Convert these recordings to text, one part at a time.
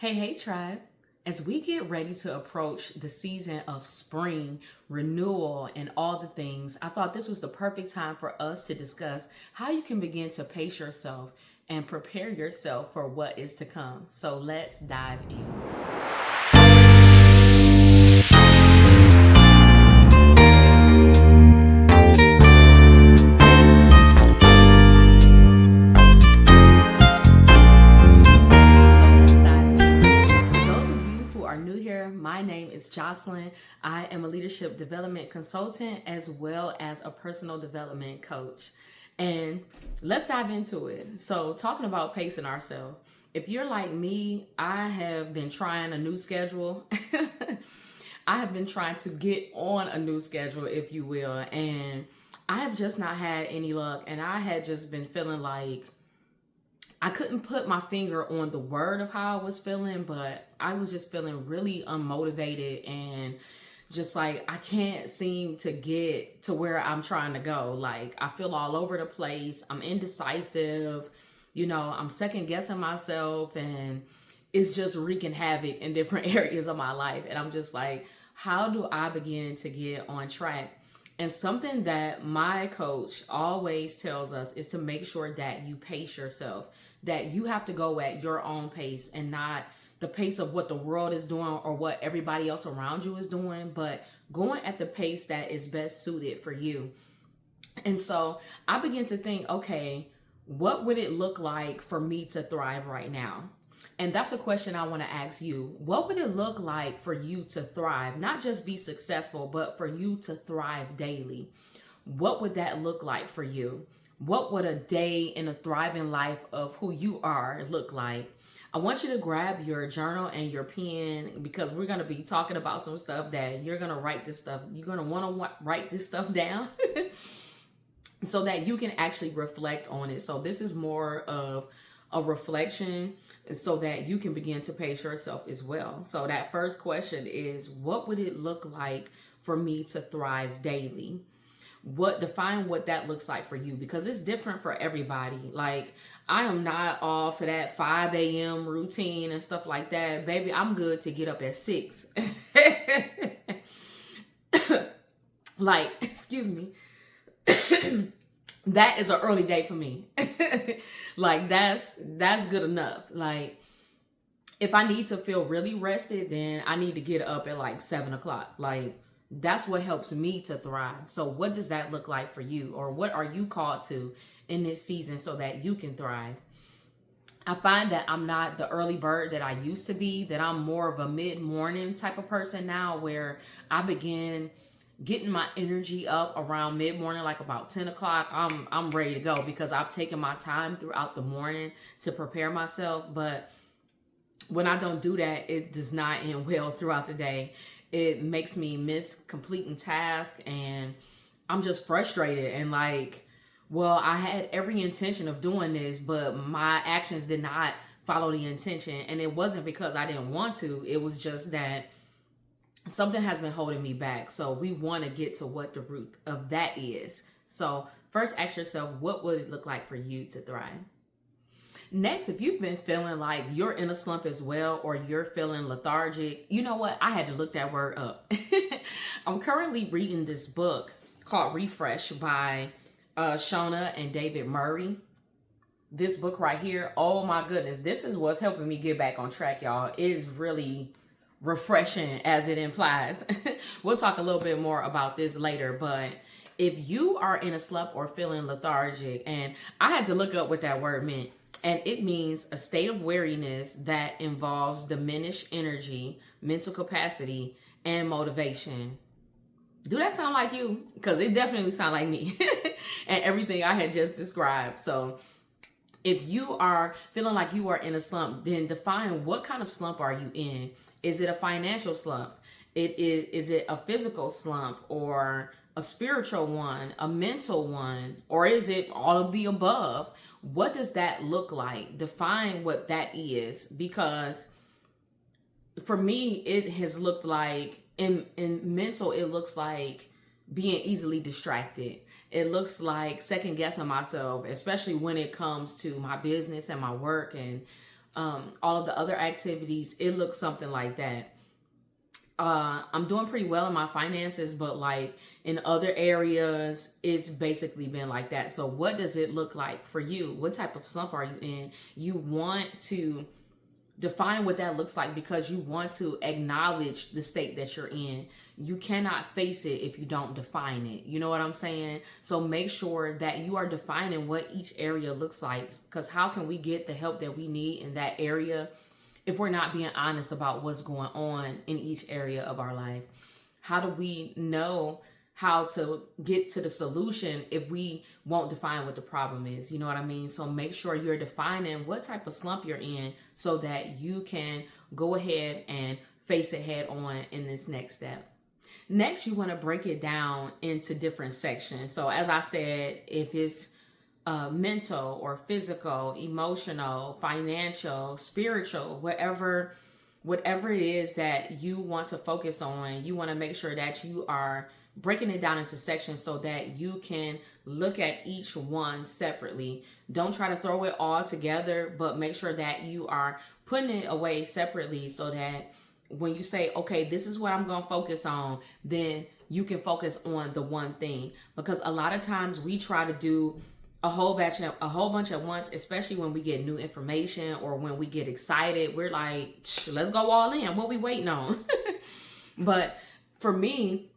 Hey, tribe. As we get ready to approach the season of spring, renewal, and all the things, I thought this was the perfect time for us to discuss how you can begin to pace yourself and prepare yourself for what is to come. So let's dive in. My name is Jocelyn. I am a leadership development consultant as well as a personal development coach. And let's dive into it. So, talking about pacing ourselves. If you're like me, I have been trying a new schedule. I have been trying to get on a new schedule, if you will. And I have just not had any luck. And I had just been feeling like I couldn't put my finger on the word of how I was feeling, but I was just feeling really unmotivated and just like I can't seem to get to where I'm trying to go. Like I feel all over the place. I'm indecisive. I'm second guessing myself and it's just wreaking havoc in different areas of my life. And I'm just like, how do I begin to get on track? And something that my coach always tells us is to make sure that you pace yourself, that you have to go at your own pace and not the pace of what the world is doing or what everybody else around you is doing, but going at the pace that is best suited for you. And so I begin to think, okay, what would it look like for me to thrive right now? And that's a question I want to ask you. What would it look like for you to thrive? Not just be successful, but for you to thrive daily. What would that look like for you? What would a day in a thriving life of who you are look like? I want you to grab your journal and your pen because we're going to be talking about some stuff that you're going to write this stuff. You're going to want to write this stuff down so that you can actually reflect on it. So this is more of a reflection so that you can begin to pace yourself as well. So that first question is, what would it look like for me to thrive daily? Define what that looks like for you, because it's different for everybody. Like I am not all for that 5 a.m. routine and stuff like that. Baby, I'm good to get up at 6. Like, excuse me. That is an early day for me. Like that's good enough. Like if I need to feel really rested, then I need to get up at like 7 o'clock. Like that's what helps me to thrive. So what does that look like for you? Or what are you called to in this season so that you can thrive? I find that I'm not the early bird that I used to be, that I'm more of a mid-morning type of person now, where I begin getting my energy up around mid-morning, like about 10 o'clock. I'm ready to go because I've taken my time throughout the morning to prepare myself. But when I don't do that, it does not end well throughout the day. It makes me miss completing tasks and I'm just frustrated and like, well, I had every intention of doing this, but my actions did not follow the intention. And it wasn't because I didn't want to. It was just that something has been holding me back. So we want to get to what the root of that is. So first ask yourself, what would it look like for you to thrive? Next, if you've been feeling like you're in a slump as well, or you're feeling lethargic, you know what? I had to look that word up. I'm currently reading this book called Refresh by Shona and David Murray. This book right here, oh my goodness, this is what's helping me get back on track, y'all. It is really refreshing as it implies. We'll talk a little bit more about this later, but if you are in a slump or feeling lethargic, and I had to look up what that word meant, and it means a state of weariness that involves diminished energy, mental capacity, and motivation. Do that sound like you? Because it definitely sounds like me and everything I had just described. So if you are feeling like you are in a slump, then define what kind of slump are you in. Is it a financial slump? Is it a physical slump, or a spiritual one, a mental one, or is it all of the above? What does that look like? Define what that is, because for me, it has looked like in mental, it looks like being easily distracted. It looks like second guessing myself, especially when it comes to my business and my work and all of the other activities, it looks something like that. I'm doing pretty well in my finances, but like in other areas, it's basically been like that. So what does it look like for you? What type of slump are you in? You want to define what that looks like because you want to acknowledge the state that you're in. You cannot face it if you don't define it. You know what I'm saying? So make sure that you are defining what each area looks like, because how can we get the help that we need in that area if we're not being honest about what's going on in each area of our life? How do we know how to get to the solution if we won't define what the problem is? You know what I mean? So make sure you're defining what type of slump you're in so that you can go ahead and face it head on in this next step. Next, you want to break it down into different sections. So as I said, if it's mental or physical, emotional, financial, spiritual, whatever it is that you want to focus on, you want to make sure that you are breaking it down into sections so that you can look at each one separately. Don't try to throw it all together, but make sure that you are putting it away separately so that when you say, okay, this is what I'm going to focus on, then you can focus on the one thing. Because a lot of times we try to do a whole bunch at once, especially when we get new information or when we get excited. We're like, let's go all in. What we waiting on? But for me,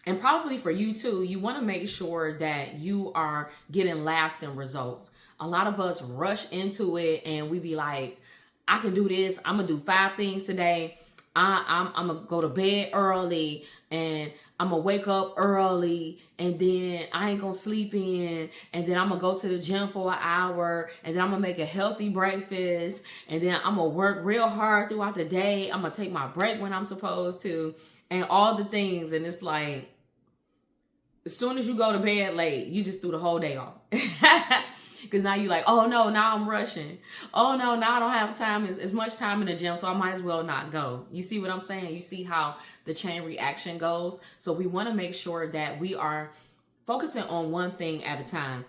and probably for you too, you want to make sure that you are getting lasting results. A lot of us rush into it and we be like, I can do this. I'm going to do 5 things today. I'm going to go to bed early and I'm going to wake up early and then I ain't going to sleep in. And then I'm going to go to the gym for an hour and then I'm going to make a healthy breakfast. And then I'm going to work real hard throughout the day. I'm going to take my break when I'm supposed to and all the things. And it's like, as soon as you go to bed late, you just threw the whole day off. Because now you're like, oh no, now I'm rushing. Oh no, now I don't have time, as much time in the gym, so I might as well not go. You see what I'm saying? You see how the chain reaction goes? So we want to make sure that we are focusing on one thing at a time.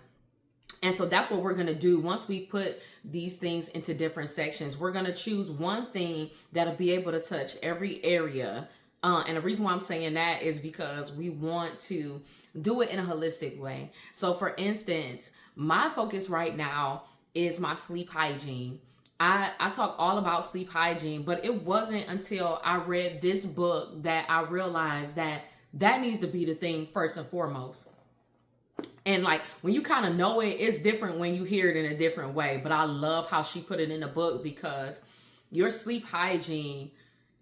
And so that's what we're going to do. Once we put these things into different sections, we're going to choose one thing that'll be able to touch every area. And the reason why I'm saying that is because we want to do it in a holistic way. So for instance, my focus right now is my sleep hygiene. I talk all about sleep hygiene, but it wasn't until I read this book that I realized that needs to be the thing first and foremost. And like when you kind of know it, it's different when you hear it in a different way. But I love how she put it in the book because your sleep hygiene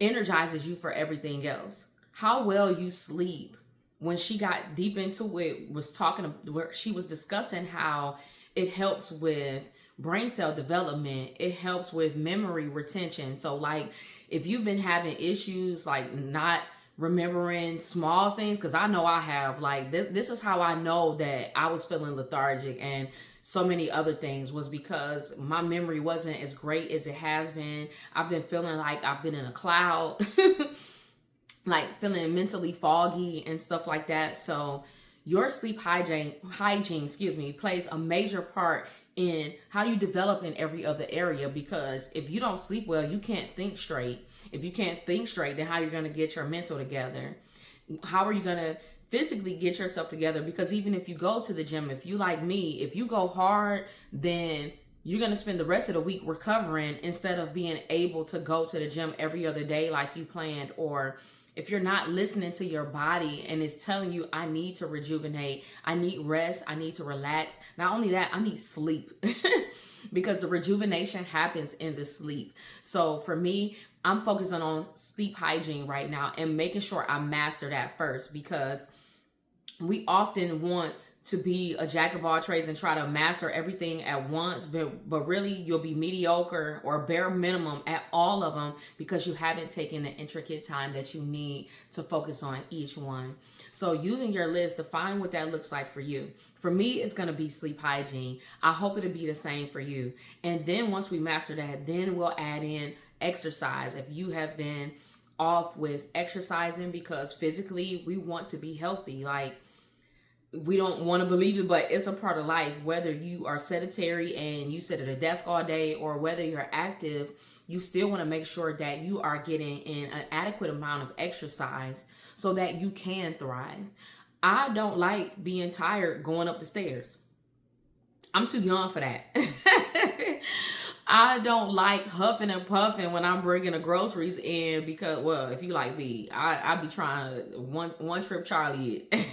energizes you for everything else. How well you sleep. When she got deep into it, she was discussing how it helps with brain cell development. It helps with memory retention. So like if you've been having issues like not remembering small things, because I know I have, like this is how I know that I was feeling lethargic and so many other things, was because my memory wasn't as great as it has been. I've been feeling like I've been in a cloud. Like feeling mentally foggy and stuff like that. So your sleep hygiene, plays a major part in how you develop in every other area, because if you don't sleep well, you can't think straight. If you can't think straight, then how are you going to get your mental together? How are you going to physically get yourself together? Because even if you go to the gym, if you like me, if you go hard, then you're going to spend the rest of the week recovering instead of being able to go to the gym every other day like you planned. Or if you're not listening to your body and it's telling you, I need to rejuvenate, I need rest, I need to relax. Not only that, I need sleep because the rejuvenation happens in the sleep. So for me, I'm focusing on sleep hygiene right now and making sure I master that first, because we often want to be a jack of all trades and try to master everything at once, but really you'll be mediocre or bare minimum at all of them because you haven't taken the intricate time that you need to focus on each one. So using your list, define what that looks like for you. For me, it's going to be sleep hygiene. I hope it'll be the same for you. And then once we master that, then we'll add in exercise. If you have been off with exercising because physically we want to be healthy, like we don't want to believe it, but it's a part of life. Whether you are sedentary and you sit at a desk all day, or whether you're active, you still want to make sure that you are getting in an adequate amount of exercise so that you can thrive. I don't like being tired going up the stairs. I'm too young for that. I don't like huffing and puffing when I'm bringing the groceries in, because, well, if you like me, I be trying to one trip Charlie it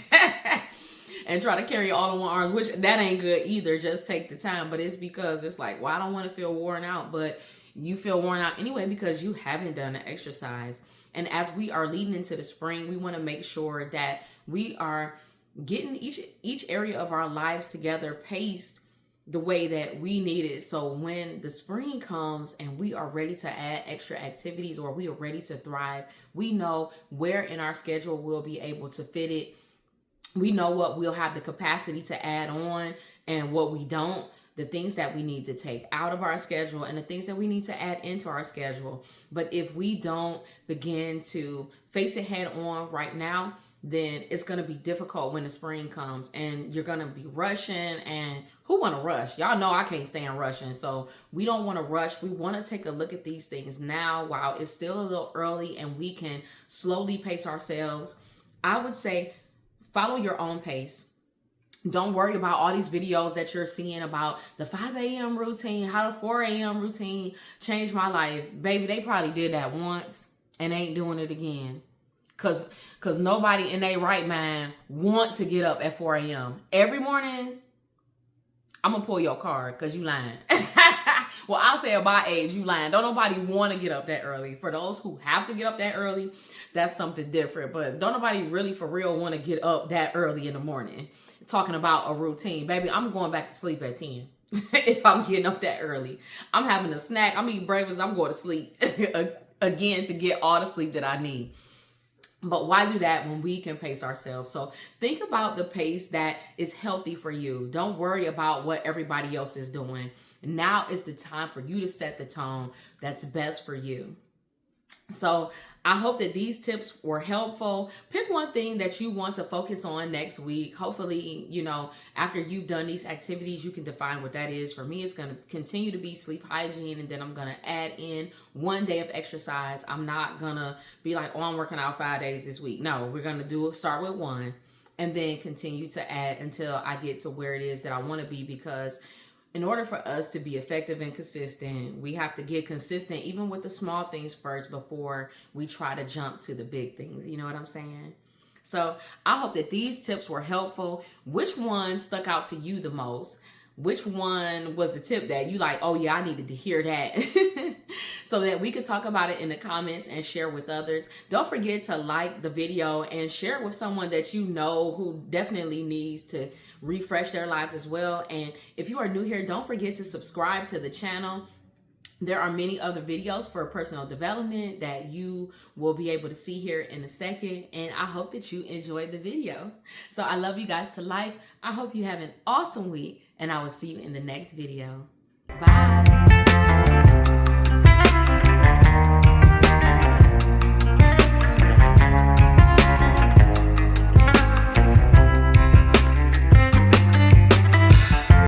and try to carry all in one arms, which that ain't good either. Just take the time. But it's because it's like, well, I don't want to feel worn out, but you feel worn out anyway because you haven't done the exercise. And as we are leading into the spring, we want to make sure that we are getting each area of our lives together, paced the way that we need it. So when the spring comes and we are ready to add extra activities, or we are ready to thrive, we know where in our schedule we'll be able to fit it. We know what we'll have the capacity to add on and what we don't, the things that we need to take out of our schedule and the things that we need to add into our schedule. But if we don't begin to face it head on right now, then it's going to be difficult when the spring comes, and you're going to be rushing. And who want to rush? Y'all know I can't stand rushing. So we don't want to rush. We want to take a look at these things now while it's still a little early and we can slowly pace ourselves. I would say follow your own pace. Don't worry about all these videos that you're seeing about the 5 a.m. routine, how the 4 a.m. routine changed my life. Baby, they probably did that once and ain't doing it again. Cause nobody in their right mind want to get up at 4 a.m. every morning. I'm gonna pull your card because you lying. Well, I'll say at my age, you lying. Don't nobody want to get up that early. For those who have to get up that early, that's something different. But don't nobody really for real want to get up that early in the morning. Talking about a routine. Baby, I'm going back to sleep at 10. If I'm getting up that early. I'm having a snack. I'm eating breakfast. I'm going to sleep again to get all the sleep that I need. But why do that when we can pace ourselves? So think about the pace that is healthy for you. Don't worry about what everybody else is doing. Now is the time for you to set the tone that's best for you. So I hope that these tips were helpful. Pick one thing that you want to focus on next week. Hopefully, after you've done these activities, you can define what that is. For me, it's going to continue to be sleep hygiene, and then I'm going to add in 1 day of exercise. I'm not going to be like, oh, I'm working out 5 days this week. No, we're going to start with 1 and then continue to add until I get to where it is that I want to be, because in order for us to be effective and consistent, we have to get consistent even with the small things first before we try to jump to the big things. You know what I'm saying? So I hope that these tips were helpful. Which one stuck out to you the most? Which one was the tip that you like, oh yeah, I needed to hear that? So that we could talk about it in the comments and share with others. Don't forget to like the video and share it with someone that you know who definitely needs to refresh their lives as well. And if you are new here, don't forget to subscribe to the channel. There are many other videos for personal development that you will be able to see here in a second. And I hope that you enjoyed the video. So I love you guys to life. I hope you have an awesome week, and I will see you in the next video. Bye.